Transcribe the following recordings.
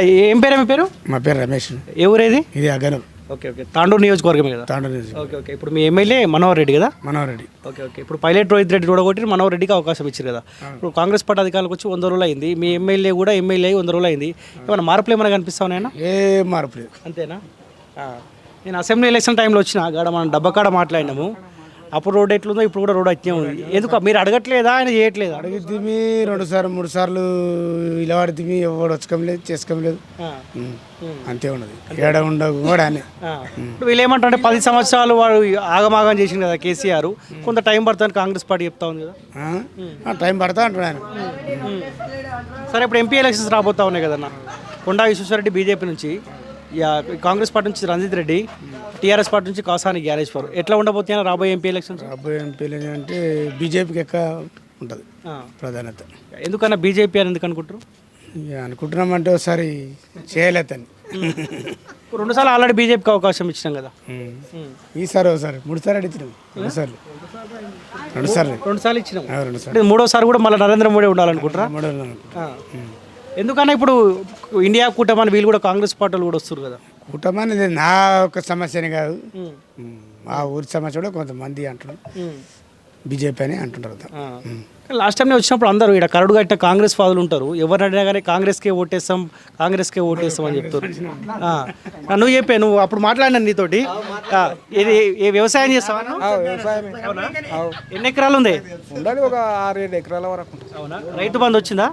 ఏం పేరు మీ పేరు? మా పేరు రమేష్. ఏ ఊరేది? ఇది అగనూరు. ఓకే ఓకే, తాండూరు నియోజకవర్గమే కదా? తాండూరు నియోజకవర్గం. ఓకే ఓకే, ఇప్పుడు మీ ఎమ్మెల్యే మనోహర్ రెడ్డి కదా? మనోహర్ రెడ్డి. ఓకే ఓకే, ఇప్పుడు పైలట్ రోహిత్ రెడ్డి కూడా మనోహర్ రెడ్డికి అవకాశం ఇచ్చారు కదా. ఇప్పుడు కాంగ్రెస్ పార్టీ అధికారులకు వచ్చి 100 రోజులు అయింది, మీ ఎమ్మెల్యే కూడా ఎమ్మెల్యే అయ్యి 100 రోజులు అయింది. ఏమైనా మార్పులు ఏమైనా కనిపిస్తా ఉన్నాయన్నా? ఏ మార్పు లేదు. అంతేనా? నేను అసెంబ్లీ ఎలక్షన్ టైంలో వచ్చిన కాడ మనం డబ్బకాడ మాట్లాడినాము. అప్పుడు రోడ్ ఎట్లుందో ఇప్పుడు కూడా రోడ్ అట్నే ఉంది. ఎందుకు మీరు అడగట్లేదా, ఆయన చేయట్లేదా? అడిగితే 2 సార్లు 3 సార్లు ఇలా పడితే ఎవడు వచ్చకం చేసుకోలేదు, అంతే ఉన్నది. ఏడ ఉండవు కూడా అని. ఇప్పుడు వీళ్ళు ఏమంటారంటే 10 సంవత్సరాలు వాడు ఆగమాగం చేసింది కదా కేసీఆర్, కొంత టైం పడుతుంది కాంగ్రెస్ పార్టీ చెప్తా ఉంది కదా. టైం పడతా అంటాడు ఆయన. సరే, ఇప్పుడు ఎంపీ ఎలక్షన్స్ రాబోతా ఉన్నాయి కదన్న. కొండా విశ్వేశ్వరరెడ్డి బీజేపీ నుంచి, కాంగ్రెస్ పార్టీ నుంచి రంజిత్ రెడ్డి, టీఆర్ఎస్ పార్టీ నుంచి కాసాని జ్ఞానేశ్వర్. ఎట్లా ఉండబోతున్నాయి రాబోయే ఎంపీ ఎలక్షన్స్? రాబోయే ఎంపీ అంటే బీజేపీకి ఎక్కువ ఉంటుంది ప్రాధాన్యత. ఎందుకన్నా బీజేపీ అని ఎందుకు అనుకుంటారు? అనుకుంటున్నామంటే ఒకసారి చేయలేదని. 2 సార్లు ఆల్రెడీ బీజేపీకి అవకాశం ఇచ్చినాం కదా. ఈసారి ఒకసారి 3 సార్లు అడిగినాం. 2 సార్లు 2 సార్లు ఇచ్చినాం. 2 సార్లు 3వసారి కూడా మళ్ళీ నరేంద్ర మోడీ ఉండాలనుకుంటారా? ఎందుకన్నా ఇప్పుడు ఇండియా కూటమి వీళ్ళు కూడా కాంగ్రెస్ పార్టీలు కూడా వస్తారు కదా. కూటమి అనేది నా ఒక సమస్యని కాదు, మా ఊరి సమస్య కూడా కొంతమంది అంటున్నారు బీజేపీ అని అంటుంటారు. లాస్ట్ టైం వచ్చినప్పుడు అందరూ ఇక్కడ కరడు కట్టిన కాంగ్రెస్ ఫాదులు ఉంటారు, ఎవరిని అడినా కానీ కాంగ్రెస్కే ఓటేస్తాం అని చెప్తారు. నువ్వు చెప్పే, నువ్వు అప్పుడు మాట్లాడినాను నీతోటి. ఇది ఏ వ్యవసాయం చేస్తావా? ఎన్ని ఎకరాలు ఉంది? ఉండాలి, ఒక 6-7 ఎకరాల వరకు. అవునా? రైతు బంధు వచ్చిందా?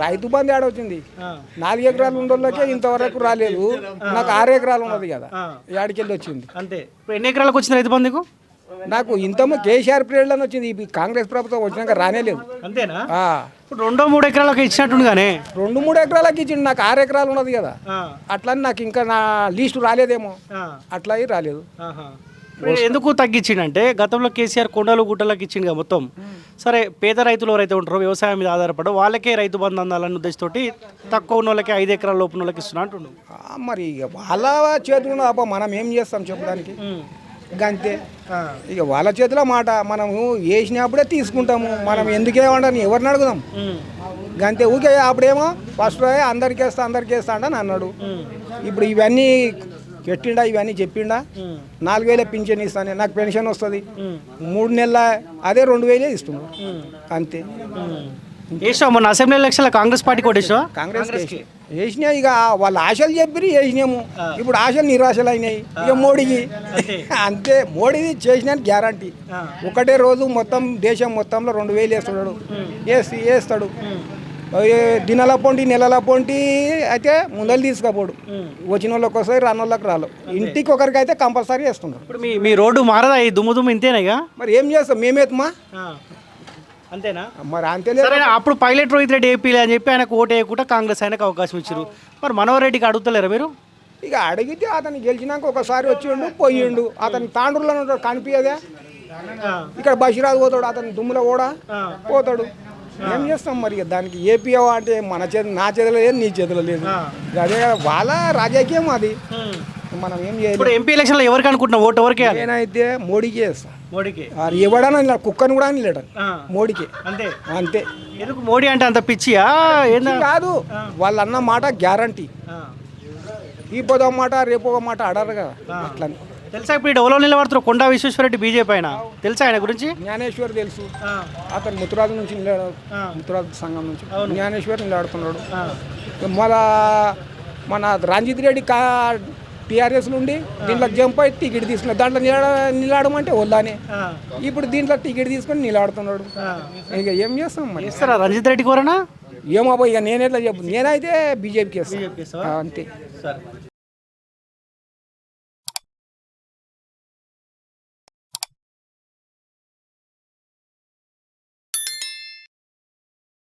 రైతు బంధు ఏడవుతుంది. 4 ఎకరాలు ఉండోళ్ళకే ఇంతవరకు రాలేదు. నాకు 6 ఎకరాలు ఉన్నది కదా, ఏడికెళ్ళి వచ్చింది అంతే. ఇప్పుడు ఎన్ని ఎకరాలకు వచ్చింది రైతు బంధుకు? నాకు ఇంతమో కేసీఆర్ పీరియడ్లోనే వచ్చింది. ఈ కాంగ్రెస్ ప్రభుత్వం వచ్చినాక రానేలేదు. అంతేనా? ఇప్పుడు 2-3 ఎకరాలకు ఇచ్చినట్టుండగానే 2-3 ఎకరాలకి ఇచ్చిండు. నాకు 6 ఎకరాలు ఉన్నది కదా, అట్లా నాకు ఇంకా నా లిస్టు రాలేదేమో, అట్లా రాలేదు. ఎందుకు తగ్గించిండంటే గతంలో కేసీఆర్ కొండలు గుట్టలకు ఇచ్చిండు కదా మొత్తం. సరే, పేద రైతులు ఎవరైతే ఉంటారో వ్యవసాయం మీద ఆధారపడో వాళ్ళకే రైతు బంధు అందాలన్న ఉద్దేశంతో తక్కువ ఉన్న వాళ్ళకి 5 ఎకరాల లోపు వాళ్ళకి ఇస్తున్నా అంటుండు. మరి ఇక వాళ్ళ చేతులు అబ్బా, మనం ఏం చేస్తాం చెప్పడానికి? అంతే, ఇక వాళ్ళ చేతిలో మాట. మనము వేసినప్పుడే తీసుకుంటాము, మనం ఎందుకేమంటాను ఎవరిని అడుగుదాం? అంతే. ఊకే అప్పుడేమో ఫస్ట్ అందరికి వేస్తా అని అన్నాడు. ఇప్పుడు ఇవన్నీ పెట్టిండా, ఇవన్నీ చెప్పిండా. 4,000 పింఛన్ ఇస్తాను, నాకు పెన్షన్ వస్తుంది. 3 నెలల అదే 2,000 ఇస్తున్నాడు, అంతే. వేసినావు మొన్న అసెంబ్లీ ఎలక్షన్లో కాంగ్రెస్ పార్టీ కొట్టేసావా? కాంగ్రెస్ వేసినా. ఇక వాళ్ళ ఆశలు చెప్పి వేసినాము, ఇప్పుడు ఆశలు నిరాశలు అయినాయి. ఇక మోడీకి అంతే. మోడీది చేసిన గ్యారంటీ. ఒకటే రోజు మొత్తం దేశం మొత్తంలో 2,000 వేస్తున్నాడు, వేస్తాడు. దినాల పొంటి నెలల పొంటి అయితే ముందలు తీసుకపోడు. వచ్చిన వాళ్ళకి వస్తాయి, రాని వాళ్ళకి రాలు. ఇంటికి ఒకరికి అయితే కంపల్సరీ వేస్తున్నాడు. ఇప్పుడు మీ రోడ్డు మారదా? ఈ దుమ్ము ఇంతేనా? మరి ఏం చేస్తాం, మేమేతమా? అంతేనా? మరి అంతే. అప్పుడు పైలట్ రోహిత్ రెడ్డి ఏపీలే అని చెప్పి ఆయనకు ఓటు వేయకుండా కాంగ్రెస్ ఆయనకు అవకాశం ఇచ్చారు. మరి మనోహర్ రెడ్డికి అడుగుతలేరా మీరు? ఇక అడిగితే అతను గెలిచినాక ఒకసారి వచ్చిండు, పోయిండు. అతను తాండ్రులో ఉంటాడు, కనిపించదే. ఇక్కడ బషీరాజ్ పోతాడు, అతను దుమ్ములో కూడా పోతాడు. ఏం చేస్తాం మరి? దానికి ఏపీ అంటే మన నా చేతిలో లేదు, నీ చేతిలో లేదు. అదే వాళ్ళ రాజకీయం అది, మనం ఏం చేయాలి? ఇప్పుడు ఎంపీ ఎలక్షన్లో ఎవరికి అనుకుంటున్నాం ఓటు? ఎవరికి? నేనైతే మోడీకి వేస్తాను. మోడీకి? ఎవడన్నా కుక్కని కూడా లేడు, మోడీకి. అంతే అంతే. ఎందుకు మోడీ అంటే అంత పిచ్చియా? కాదు, వాళ్ళు అన్న మాట గ్యారంటీ. ఈ పొద మాట రేపు ఒక మాట అడరు కదా, అట్లా. తెలుసా ఇప్పుడు ఎవరో నిలబడుతున్నారు? కొండా విశ్వేశ్వరరెడ్డి బీజేపీ ఆయన, తెలుసా ఆయన గురించి? జ్ఞానేశ్వర్ తెలుసు, అతను ముత్తురాజు నుంచి ముత్తురాజు సంఘం నుంచి జ్ఞానేశ్వర్ నిలబడుతున్నాడు. మన రంజిత్ రెడ్డి టీఆర్ఎస్ నుండి దీంట్లో జంప్ అయి టికెట్ తీసుకున్నాడు. దాంట్లో నిలాడమంటే వల్లానే. ఇప్పుడు దీంట్లో టికెట్ తీసుకొని నిలాడుతున్నాడు. ఇక ఏం చేస్తాం మరి? ఇస్తారా రంజిత్ రెడ్డి కోరనా? ఏమో ఇక నేనెట్లా చెప్పు. నేనైతే బీజేపీకి వేస్తాను, అంతే.